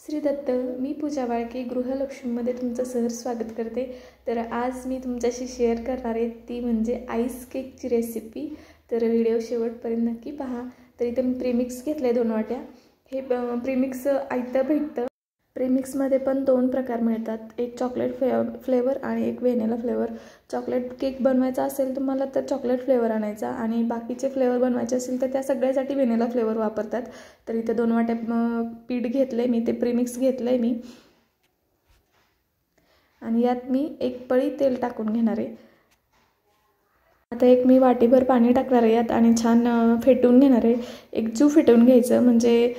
श्री दत्त, मी पूजा वाळके गृहलक्ष्मीमध्ये तुमचं सहर्ष स्वागत करते। तर आज मी तुमच्याशी शेअर करणार आहे ती म्हणजे आईस केकची रेसिपी। तर व्हिडिओ शेवटपर्यंत नक्की पहा। तर इथे मी प्रीमिक्स घेतले 2 वाट्या। हे प्रीमिक्स आयतं भेटतं। प्रीमिक्समध्ये पण 2 प्रकार मिळतात, एक चॉकलेट फ्लेवर आणि एक व्हॅनिला फ्लेवर। चॉकलेट केक बनवायचा असेल तुम्हाला तर चॉकलेट फ्लेवर आणायचा आणि बाकीचे फ्लेवर बनवायचे असेल तर त्या सगळ्यासाठी व्हॅनिला फ्लेवर वापरतात। तर इथे 2 वाट्या पीठ घेतले मी, ते प्रीमिक्स घेतले मी आणि यात मी 1 पळी तेल टाकून घेणार आहे। आता एक मी वाटीभर पाणी टाकणार आहे यात आणि छान फेटून घेणार आहे। एकजीव फेटून घ्यायचं म्हणजे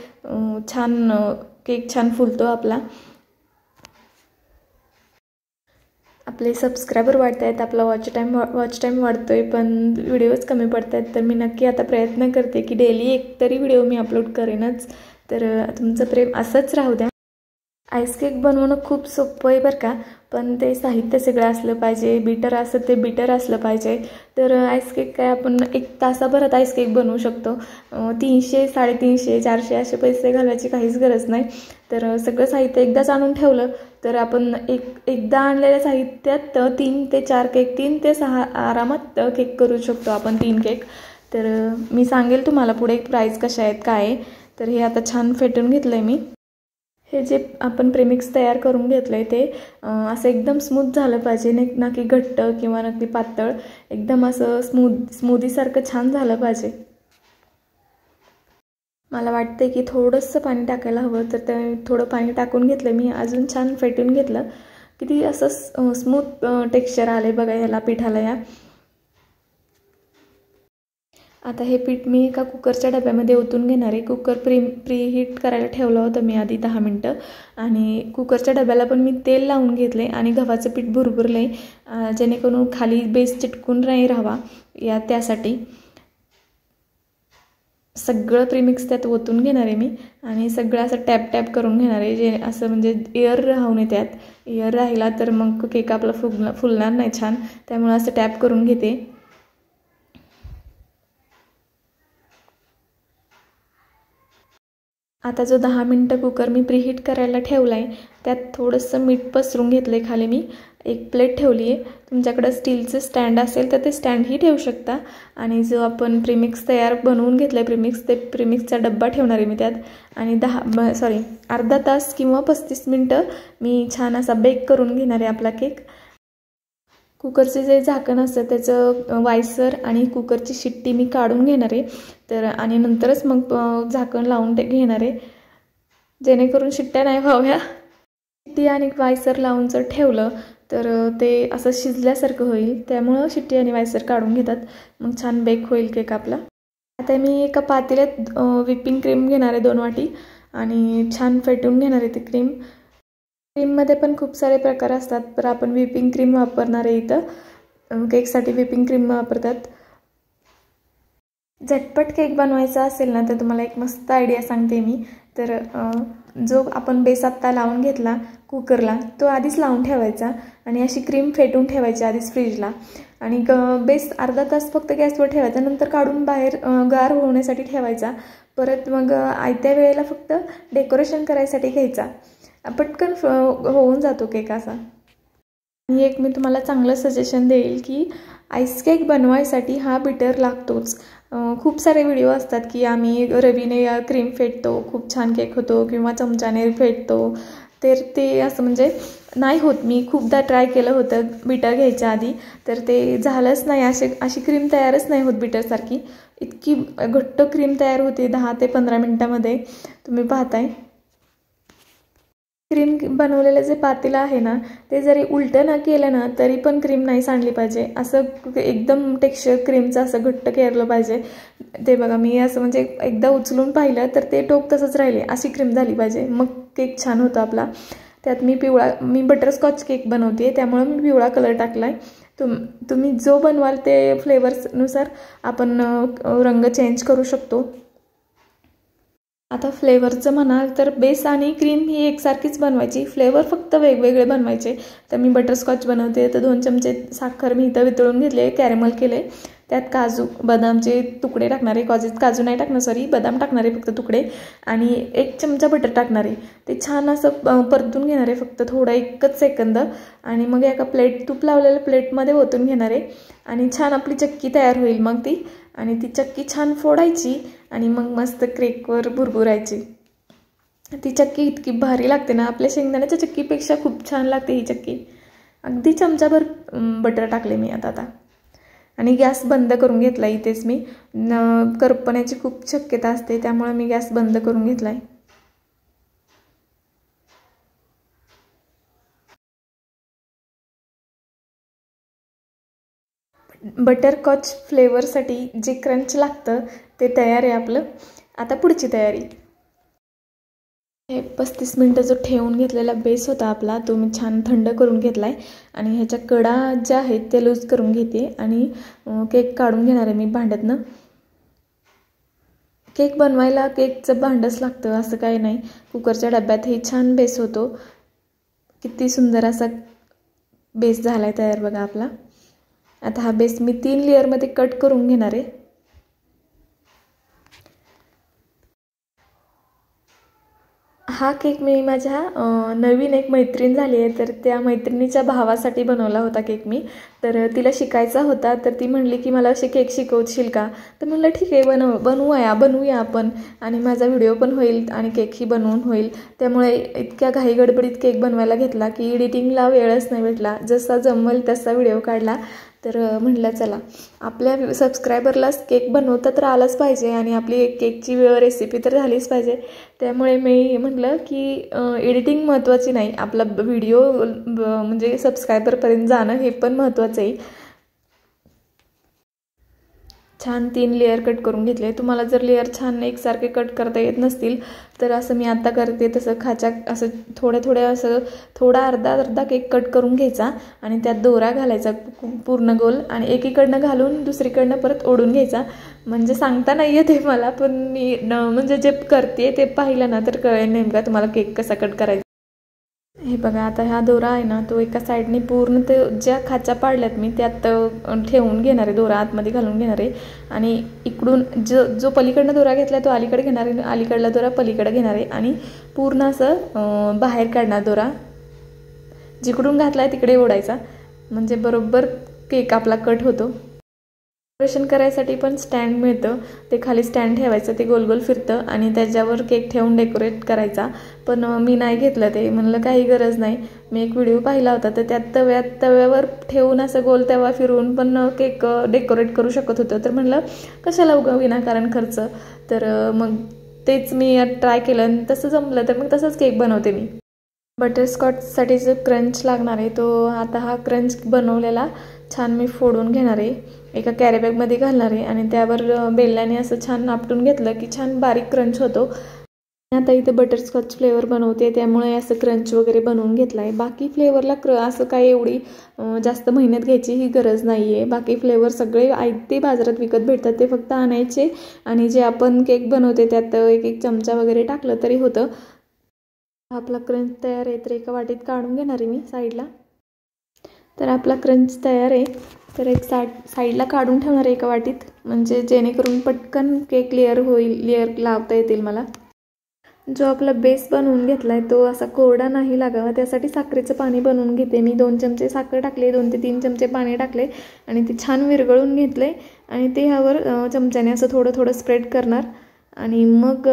छान केक छान फुलतो आपला। आपले सबस्क्रायबर वाढतायत, आपला वॉच टाइम वाढतोय, पण व्हिडिओज कमी पडतात। तर मी नक्की आता प्रयत्न करते की डेली एक तरी व्हिडिओ मी अपलोड करेनच। तर तुमचं प्रेम असंच राहू द्या। आईस केक बनवणं खूप सोपं आहे बरं का, पण ते साहित्य सगळं असलं पाहिजे। बीटर असतं ते बीटर असलं पाहिजे। तर आईस केक काय आपण 1 तासाभरात आईस केक बनवू शकतो। 300, 350, 400 असे पैसे घालवायची काहीच गरज नाही। तर सगळं साहित्य एकदाच आणून ठेवलं तर आपण एकदा आणलेल्या साहित्यात 3 ते 4 केक, 3 ते 6 आरामात केक करू शकतो आपण, 3 केक। तर मी सांगेल तुम्हाला पुढे प्राइस कशा आहेत काय आहे। तर हे आता छान फेटून घेतलंय मी। हे जे आपण प्रीमिक्स तयार करून घेतलंय ते असं एकदम स्मूथ झालं पाहिजे, ना की घट्ट किंवा ना की पातळ, एकदम असं स्मूदी सारखं छान झालं पाहिजे। मला वाटते की थोडंसं पाणी टाकायला हवं, तर ते थोडं पाणी टाकून घेतलं मी, अजून छान फेटून घेतलं। किती असं स्मूथ टेक्स्चर आले बघा ह्याला पिठाला या। आता हे पीठ मी एका कुकरच्या डब्यामध्ये ओतून घेणार आहे। कुकर प्रीहीट करायला ठेवलं होतं मी आधी 10 मिनिटं आणि कुकरच्या डब्याला पण मी तेल लावून घेतले आणि गव्हाचं पीठ भुरभुरले जेणेकरून खाली बेस चिटकून नाही राहावा त्यासाठी। सगळं प्रीमिक्स त्यात ओतून घेणार आहे मी आणि सगळं असं टॅप करून घेणार आहे, जे असं म्हणजे एअर राहू नये त्यात। एअर राहिला तर मग केक आपला फुलणार नाही छान, त्यामुळे असं टॅप करून घेते। आता जो 10 मिनिटं कुकर मी प्रीहीट करायला ठेवला आहे त्यात थोडंसं मीठ पसरून घेतलं आहे खाली मी। एक प्लेट ठेवली आहे, तुमच्याकडे स्टीलचं स्टँड असेल तर ते स्टँडही ठेवू शकता। आणि जो आपण प्रीमिक्स तयार बनवून घेतलं आहे ते प्रीमिक्सचा डब्बा ठेवणार आहे मी त्यात आणि अर्धा तास किंवा 35 मिनिटं मी छान असा बेक करून घेणार आहे आपला केक। कुकरचे जे झाकण असतं त्याचं वायसर आणि कुकरची शिट्टी मी काढून घेणार आहे। तर आणि नंतरच मग झाकण लावून घेणार आहे, जेणेकरून शिट्ट्या नाही व्हाव्या। शिट्टी आणि वायसर लावून जर ठेवलं तर ते असं शिजल्यासारखं होईल, त्यामुळं शिट्टी आणि वायसर काढून घेतात, मग छान बेक होईल केक आपला। आता मी एका पातेल्यात व्हिपिंग क्रीम घेणार आहे 2 वाटी आणि छान फेटून घेणार आहे ती क्रीम। क्रीममध्ये पण खूप सारे प्रकार असतात, तर आपण व्हिपिंग क्रीम वापरणार आहे इथं। केकसाठी व्हिपिंग क्रीम वापरतात। झटपट केक बनवायचा असेल ना तर तुम्हाला एक मस्त आयडिया सांगते मी। तर जो आपण बेस आत्ता लावून घेतला कुकरला तो आधीच लावून ठेवायचा आणि अशी क्रीम फेटून ठेवायची आधीच फ्रीजला आणि बेस अर्धा तास फक्त गॅसवर ठेवायचा, नंतर काढून बाहेर गार होण्यासाठी ठेवायचा। परत मग आयत्या वेळेला फक्त डेकोरेशन करायसाठी घ्यायचा, पटकन होऊन जातो केक असा। आणि एक मी तुम्हाला चांगलं सजेशन देईल की आईस केक बनवायसाठी हा बीटर लागतोच। खूप सारे व्हिडिओ असतात की आम्ही रवीने क्रीम फेटतो, खूप छान केक होतो, किंवा चमच्याने फेटतो, तर ते असं म्हणजे नाही होत। मी खूपदा ट्राय केलं होतं बीटर घ्यायच्या आधी, तर ते झालंच नाही, अशी क्रीम तयारच नाही होत बीटरसारखी। इतकी घट्ट क्रीम तयार होते 10 ते 15 मिनिटामध्ये, तुम्ही पाहताय। क्रीम बनवलेलं जे पातेलं आहे ना ते जरी उलटं ना केलं ना तरी पण क्रीम नाही सांडली पाहिजे, असं एकदम टेक्स्चर क्रीमचं असं घट्ट केलं पाहिजे। ते बघा मी असं म्हणजे एकदा उचलून पाहिलं तर ते टोक तसंच राहिले, अशी क्रीम झाली पाहिजे, मग केक छान होतो आपला। त्यात मी बटरस्कॉच केक बनवते, त्यामुळे मी पिवळा कलर टाकला आहे। तुम्ही जो बनवाल ते फ्लेवर्सनुसार आपण रंग चेंज करू शकतो। आता फ्लेवरचं म्हणाल तर बेस आणि क्रीम ही एकसारखीच बनवायची, फ्लेवर फक्त वेगवेगळे बनवायचे। तर मी बटरस्कॉच बनवते, तर 2 चमचे साखर मी इथं वितळून घेतले, कॅरेमल केले। त्यात काजू बदामचे तुकडे टाकणार आहे, काजू नाही टाकणार, सॉरी बदाम टाकणार आहे फक्त तुकडे, आणि 1 चमचा बटर टाकणार आहे. ते छान असं परतून घेणार आहे फक्त थोडं 1च सेकंद, आणि मग एका तूप लावलेल्या प्लेटमध्ये ओतून घेणार आहे आणि छान आपली चक्की तयार होईल मग ती. आणि ती चक्की छान फोडायची आणि मग मस्त केकवर भुरभुरायची. ती चक्की इतकी भारी लागते ना, आपल्या शेंगदाण्याच्या चक्कीपेक्षा खूप छान लागते ही चक्की. अगदी चमचाभर बटर टाकले मी आता. आणि गॅस बंद करून घेतला इथेच मी. करपण्याची खूप शक्यता असते त्यामुळे मी गॅस बंद करून घेतला आहे. बटरस्कॉच फ्लेवरसाठी जे क्रंच लागतं ते तयार आहे आपलं. आता पुढची तयारी. हे 35 मिनटं जो ठेवून घेतलेला बेस होता आपला तो मी छान थंड करून घेतला आहे. आणि ह्याच्या कडा ज्या आहेत ते लूज करून घेते आणि केक काढून घेणार आहे मी भांड्यातनं. केक बनवायला केकचं भांडंच लागतं असं काही नाही. कुकरच्या डब्यात हे छान बेस होतो. किती सुंदर असा बेस झाला आहे तयार बघा आपला. आता हा बेस मी 3 लेअरमध्ये कट करून घेणार आहे. हा केक मी माझ्या नवीन एक मैत्रीण झाली आहे तर त्या मैत्रिणीच्या भावासाठी बनवला होता केक मी. तर तिला शिकायचा होता तर ती म्हणली की मला असे केक शिकवशील का. तर म्हणलं ठीक आहे बनवूया आपण, आणि माझा व्हिडिओ पण होईल आणि केकही बनवून होईल. त्यामुळे इतक्या घाई गडबडीत केक बनवायला घेतला की एडिटिंगला वेळच नाही भेटला. जसा जमेल तसा व्हिडिओ काढला. तर म्हटलं चला आपल्या सबस्क्रायबरलाच केक बनवता तर आलाच पाहिजे आणि आपली केकची रेसिपी तर झालीच पाहिजे. त्यामुळे मी म्हटलं की एडिटिंग महत्त्वाची नाही, आपला व्हिडिओ म्हणजे सबस्क्रायबरपर्यंत जाणं हे पण महत्त्वाचं आहे. छान 3 लेअर कट करून घेतले. तुम्हाला जर लेअर छान एकसारखे कट करता येत नसतील तर असं मी आता करते तसं खाच्या असं थोड्या असं थोडा अर्धा केक कट करून घ्यायचा आणि त्यात दोरा घालायचा पूर्ण गोल, आणि एकीकडनं घालून दुसरीकडनं परत ओढून घ्यायचा. म्हणजे सांगता नाही येते मला, पण मी म्हणजे जे करते ते पाहिलं ना तर कळेल नेमका तुम्हाला केक कसा कट करायचा. हे बघा आता हा दोरा आहे ना तो एका साईडने पूर्ण ते ज्या खाच्या पाडल्यात मी त्यात ठेवून घेणार आहे, दोरा आतमध्ये घालून घेणार आहे. आणि इकडून जो पलीकडनं दोरा घेतला तो अलीकडे घेणार आहे, अलीकडला दोरा पलीकडे घेणार आहे आणि पूर्ण असं बाहेर काढणार दोरा. जिकडून घातला आहे तिकडे ओढायचा म्हणजे बरोबर केक आपला कट होतो. डेकोरेशन करायसाठी पण स्टँड मिळतं, ते खाली स्टँड ठेवायचं, ते गोल गोल फिरतं आणि त्याच्यावर केक ठेवून डेकोरेट करायचा. पण मी नाही घेतलं ते, म्हणलं काही गरज नाही. मी एक व्हिडिओ पाहिला होता तर त्यात तव्यावर ठेवून असं गोल तवा फिरवून पण केक डेकोरेट करू शकत होतं. तर म्हणलं कशाला विनाकारण खर्च. तर मग तेच मी ट्राय केलं आणि तसं जमलं तर मग तसंच केक बनवते मी. बटरस्कॉचसाठी जो क्रंच लागणार आहे तो आता हा क्रंच बनवलेला छान मी फोडून घेणार आहे, एका कॅरीबॅगमध्ये घालणार आहे आणि त्यावर बेलण्याने असं छान आपटून घेतलं की छान बारीक क्रंच होतो. आता इथे बटरस्कॉच फ्लेवर बनवते त्यामुळे असं क्रंच वगैरे बनवून घेतला आहे. बाकी फ्लेवरला असं काही एवढी जास्त मेहनत घ्यायची ही गरज नाही आहे. बाकी फ्लेवर सगळे ते बाजारात विकत भेटतात, ते फक्त आणायचे आणि जे आपण केक बनवते त्यात 1 चमचा वगैरे टाकलं तरी होतं. आपला क्रंच तयार आहे तर एका वाटीत काढून घेणार आहे मी साईडला. तर आपला क्रंच तयार आहे तर एक साईडला काढून ठेवणार आहे एका वाटीत, म्हणजे जेणेकरून पटकन केक लेअर लावता येतील मला. जो आपला बेस बनवून घेतला आहे तो असा कोरडा नाही लागावा त्यासाठी साखरेचं पाणी बनवून घेते मी. 2 चमचे साखर टाकले, 2 ते 3 चमचे पाणी टाकले आणि ते छान विरघळून घेतले आणि ते ह्यावर चमच्याने असं थोडं स्प्रेड करणार आणि मग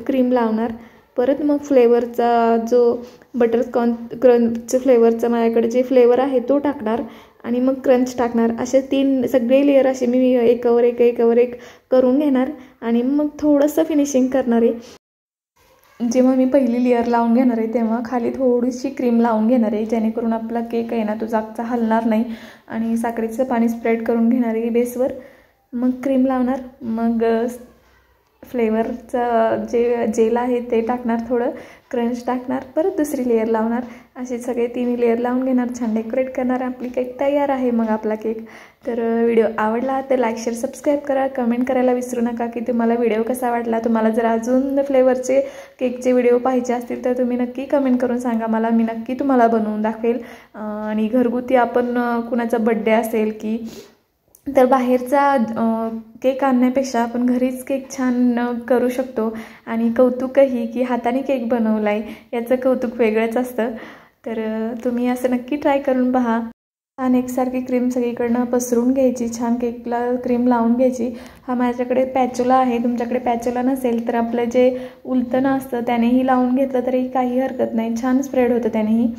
क्रीम लावणार. परत मग फ्लेवरचा जो क्रंच फ्लेवरचा माझ्याकडे जे फ्लेवर आहे तो टाकणार आणि मग क्रंच टाकणार. असे 3 सगळे लेअर असे मी एकावर एक करून घेणार आणि मग थोडंसं फिनिशिंग करणार आहे. जेव्हा मी पहिली लेअर लावून घेणार आहे तेव्हा खाली थोडीशी क्रीम लावून घेणार आहे जेणेकरून आपला केक आहे ना तो जागचा हलणार नाही. आणि साखरेचं पाणी स्प्रेड करून घेणार आहे बेसवर, मग क्रीम लावणार, मग फ्लेवरचं जे जेल आहे ते टाकणार, थोडं क्रंच टाकणार, परत दुसरी लेअर लावणार. असे सगळे 3 लेअर लावून घेणार, छान डेकोरेट करणार. आपली केक तयार आहे मग आपला केक. तर व्हिडिओ आवडला तर लाईक शेअर सबस्क्राईब करा, कमेंट करायला विसरू नका की तुम्हाला व्हिडिओ कसा वाटला. तुम्हाला जर अजून फ्लेवरचे केकचे व्हिडिओ पाहिजे असतील तर तुम्ही नक्की कमेंट करून सांगा मला, मी नक्की तुम्हाला बनवून दाखवेल. आणि घरगुती आपण कुणाचा बड्डे असेल की तर बाहेरचा केक आणण्यापेक्षा आपण घरीच केक छान करू शकतो आणि कौतुकही की हाताने केक बनवला आहे याचं कौतुक वेगळंच असतं. तर तुम्ही असं नक्की ट्राय करून पहा. छान एकसारखी क्रीम सगळीकडनं पसरून घ्यायची, छान केकला क्रीम लावून घ्यायची. हा माझ्याकडे पॅचोला आहे, तुमच्याकडे पॅचोला नसेल तर आपलं जे उलटणं असतं त्यानेही लावून घेतलं तरी काही हरकत नाही, छान स्प्रेड होतं त्यानेही.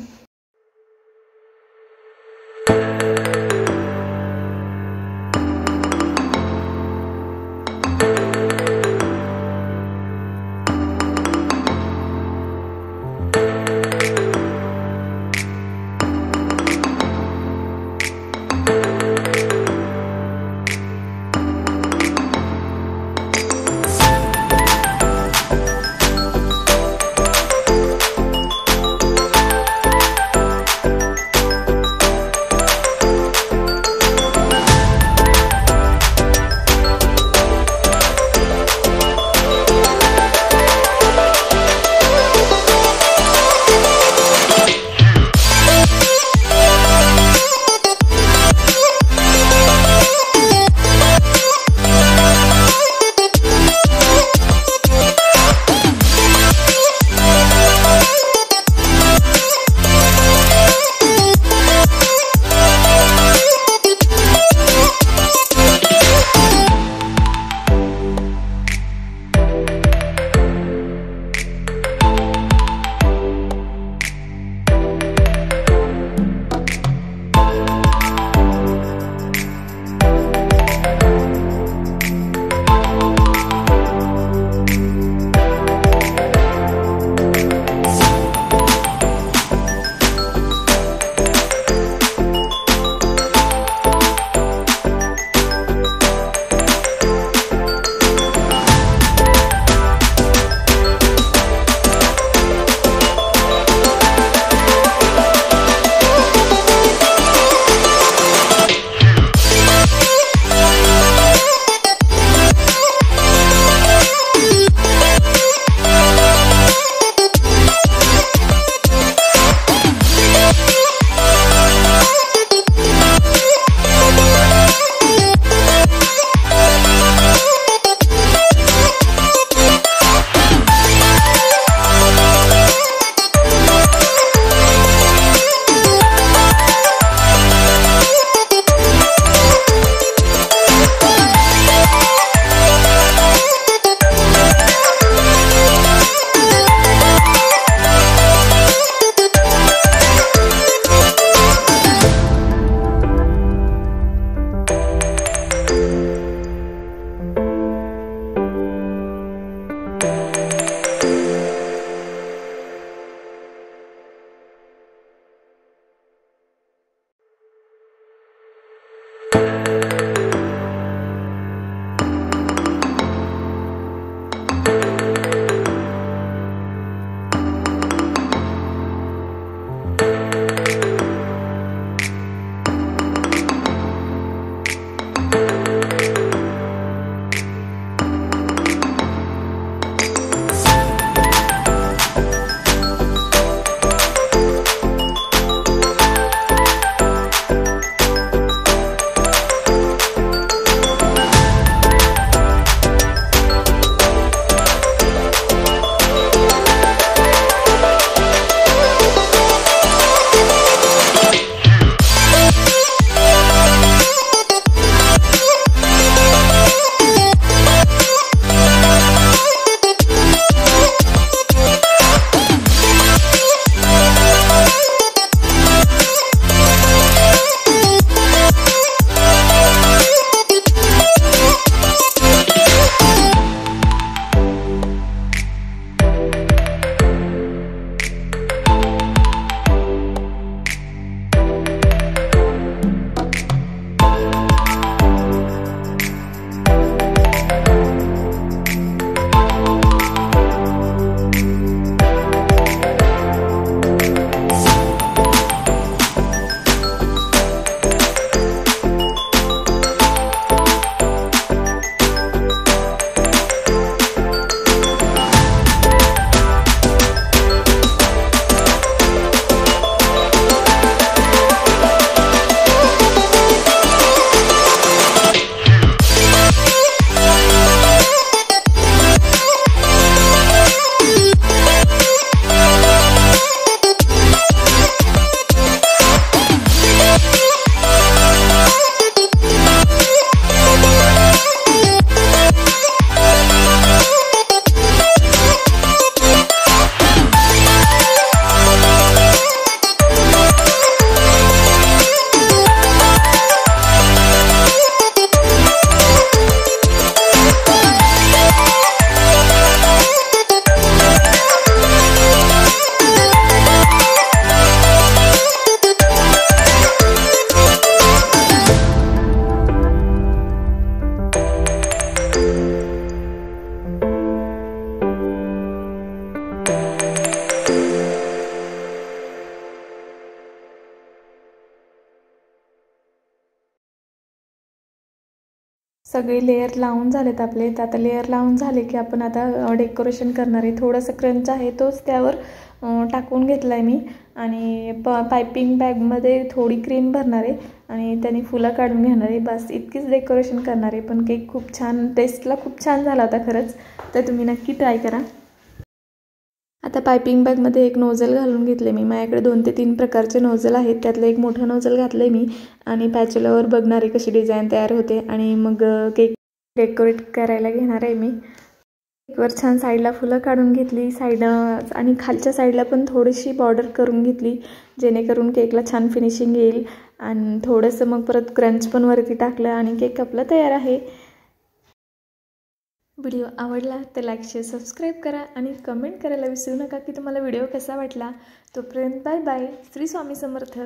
सगळे लेयर लावून झालेत आपले. तर आता लेयर लावून झाले की आपण आता डेकोरेशन करणार आहे. थोडंसं क्रंच आहे तोच त्यावर टाकून घेतला आहे मी आणि पायपिंग बॅगमध्ये थोडी क्रीम भरणार आहे आणि त्याने फुलं काढून घेणार आहे. बस इतकीच डेकोरेशन करणार आहे. पण केक खूप छान, टेस्टला खूप छान झाला होता खरंच. तर तुम्ही नक्की ट्राय करा. आता पायपिंग बॅगमध्ये एक नोझल घालून घेतले मी. माझ्याकडे 2 ते 3 प्रकारचे नोझल आहेत. त्यातलं एक मोठं नोझल घातलं मी आणि पॅचेलावर बघणार आहे कशी डिझाईन तयार होते आणि मग केक डेकोरेट करायला घेणार आहे मी. केकवर छान साईडला फुलं काढून घेतली, साईड आणि खालच्या साईडला पण थोडीशी बॉर्डर करून घेतली जेणेकरून केकला छान फिनिशिंग येईल. आणि थोडंसं मग परत क्रंच पण वरती टाकलं आणि केक आपला तयार आहे. व्हिडिओ आवडला तर लाईक, शेअर, सबस्क्राईब करा आणि कमेंट करायला विसरू नका की तुम्हाला व्हिडिओ कसा वाटला. तोपर्यंत बाय बाय. श्री स्वामी समर्थ.